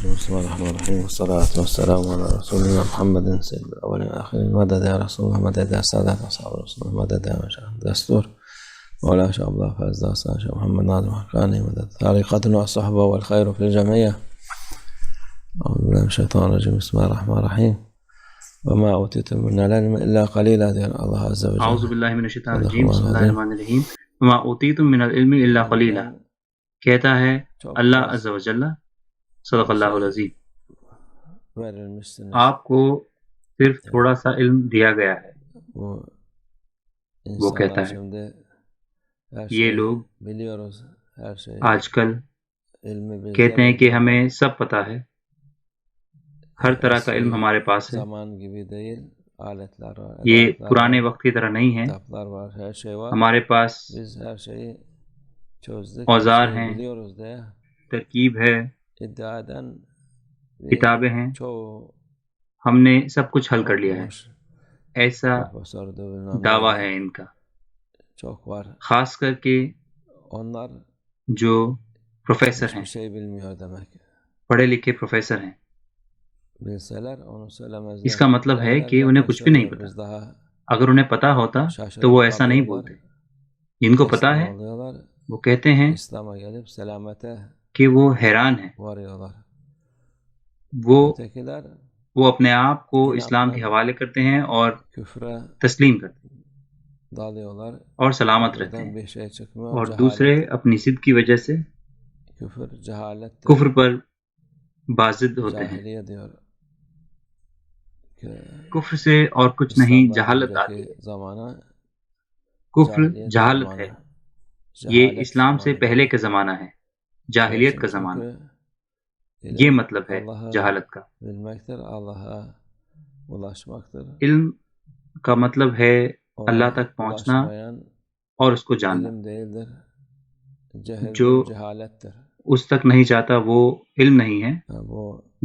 بسم الله الرحمن الرحيم والصلاة والسلام على رسولنا محمد سيد الأولين والآخرين. مدد يا رسول الله، مدد يا سادات أصحاب رسول الله، مدد يا مشايخ دستور مولانا شيخ عبد الله فايز داستان، شيخ محمد ناظم حقاني، مدد طريقتنا والصحبة والخير في الجميع. أعوذ بالله من الشيطان الرجيم. بسم الله الرحمن الرحيم. وما أوتيتم من العلم إلا قليلا. الله عز وجل. اعوذ باللہ من الشیطان الرجیم. بسم اللہ الرحمن الرحیم. وما اوتیتم من العلم الا قلیلا. کہتا ہے اللہ عز وجل، صدق اللہ العظیم، آپ کو صرف تھوڑا سا علم دیا گیا ہے. وہ کہتا ہے یہ لوگ آج کل کہتے ہیں کہ ہمیں سب پتہ ہے، ہر طرح کا علم ہمارے پاس ہے. یہ پرانے وقت کی طرح نہیں ہے. ہمارے پاس اوزار ہیں، ترکیب ہے، کتابیں ہیں، ہم نے سب کچھ حل کر لیا ہے. ایسا دعویٰ ہے ان کا، خاص کر کے جو پروفیسر ہیں، پڑھے لکھے پروفیسر ہیں. اس کا مطلب ہے کہ انہیں کچھ بھی نہیں پتا. اگر انہیں پتا ہوتا تو وہ ایسا نہیں بولتے. جن کو پتا ہے وہ کہتے ہیں کہ وہ حیران ہیں. وہ اپنے آپ کو اسلام کے حوالے کرتے ہیں اور تسلیم کرتے ہیں اور سلامت رہتے ہیں، اور دوسرے اپنی ضد کی وجہ سے کفر پر بازد ہوتے ہیں. کفر سے اور کچھ نہیں جہالت آتی ہے. کفر جہالت ہے. یہ اسلام سے پہلے کا زمانہ ہے، جاہلیت کا زمانہ. یہ مطلب ہے جہالت کا. علم کا مطلب ہے اللہ تک پہنچنا اور اس کو جاننا. جو اس تک نہیں جاتا وہ علم نہیں ہے،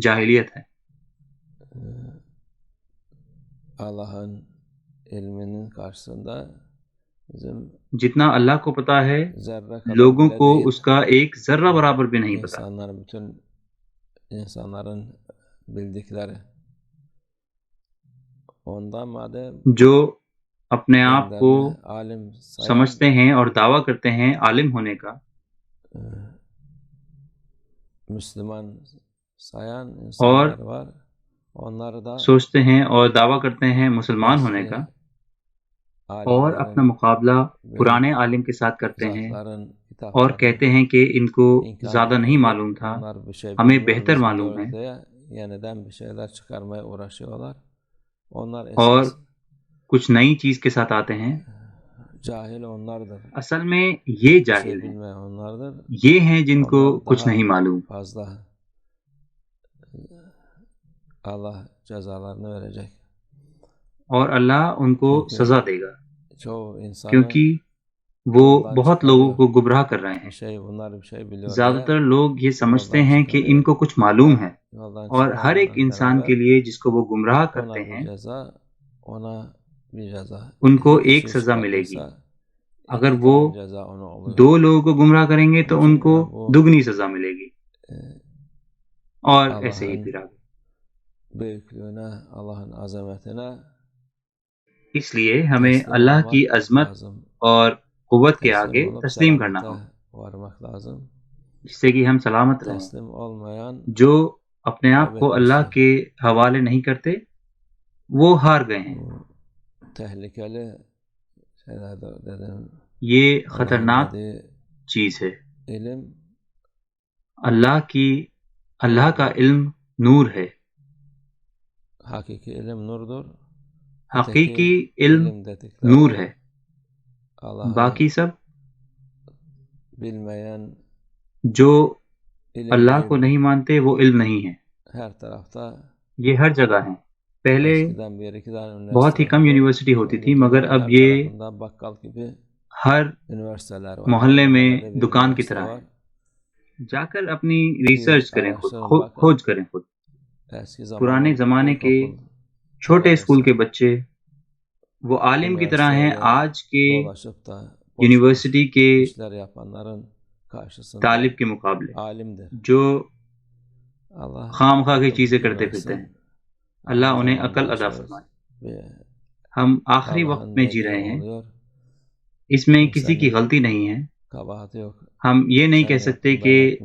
جاہلیت ہے. جتنا اللہ کو پتا ہے لوگوں کو اس کا ایک ذرہ برابر بھی نہیں پتا. جو اپنے آپ کو سمجھتے ہیں اور دعویٰ کرتے ہیں عالم ہونے کا، اور سوچتے ہیں اور دعویٰ کرتے ہیں مسلمان ہونے کا، اور اپنا مقابلہ پرانے عالم کے ساتھ کرتے ہیں اور کہتے ہیں کہ ان کو زیادہ نہیں معلوم تھا، ہمیں بہتر معلوم ہے، اور کچھ نئی چیز کے ساتھ آتے ہیں. اصل میں یہ جاہل ہیں، یہ ہیں جن کو کچھ نہیں معلوم. اور اللہ ان کو سزا دے گا، کیونکہ وہ بہت لوگوں کو گمراہ کر رہے ہیں. زیادہ تر لوگ یہ سمجھتے ہیں کہ ان کو کچھ معلوم ہے، اور ہر ایک انسان کے لیے جس کو وہ گمراہ کرتے ہیں ان کو ایک سزا ملے گی. اگر وہ 2 لوگوں کو گمراہ کریں گے تو ان کو دگنی سزا ملے گی، اور ایسے ہی پھر آگے. اس لیے ہمیں اللہ کی عظمت اور قوت کے آگے تسلیم کرنا ہوگا، جس سے کہ ہم سلامت رہیں. جو اپنے آپ کو اللہ کے حوالے نہیں کرتے وہ ہار گئے ہیں. یہ خطرناک چیز ہے. اللہ کا علم نور ہے. حقیقی علم نور ہے. باقی سب جو اللہ کو نہیں مانتے وہ علم نہیں ہے. یہ ہر جگہ ہیں. پہلے بہت ہی کم یونیورسٹی ہوتی تھی، مگر اب یہ ہر محلے میں دکان کی طرح ہے. جا کر اپنی ریسرچ کریں، کھوج کریں خود. پرانے زمانے کے چھوٹے اسکول کے بچے وہ عالم کی طرح ہیں آج کے یونیورسٹی کے طالب کے مقابلے. جو خام خواہ کی چیزیں کرتے پھرتے ہیں۔ اللہ انہیں عقل عطا فرمائے۔ ہم آخری وقت میں جی رہے ہیں، اس میں کسی کی غلطی نہیں ہے۔ ہم یہ نہیں کہہ سکتے کہ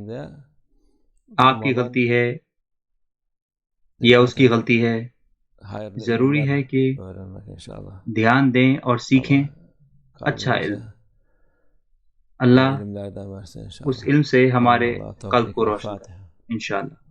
آپ کی غلطی ہے یا اس کی غلطی ہے۔ ضروری ہے کہ دھیان دیں اور سیکھیں اچھا علم۔ اللہ اس علم سے ہمارے قلب کو روشن کرے انشاءاللہ۔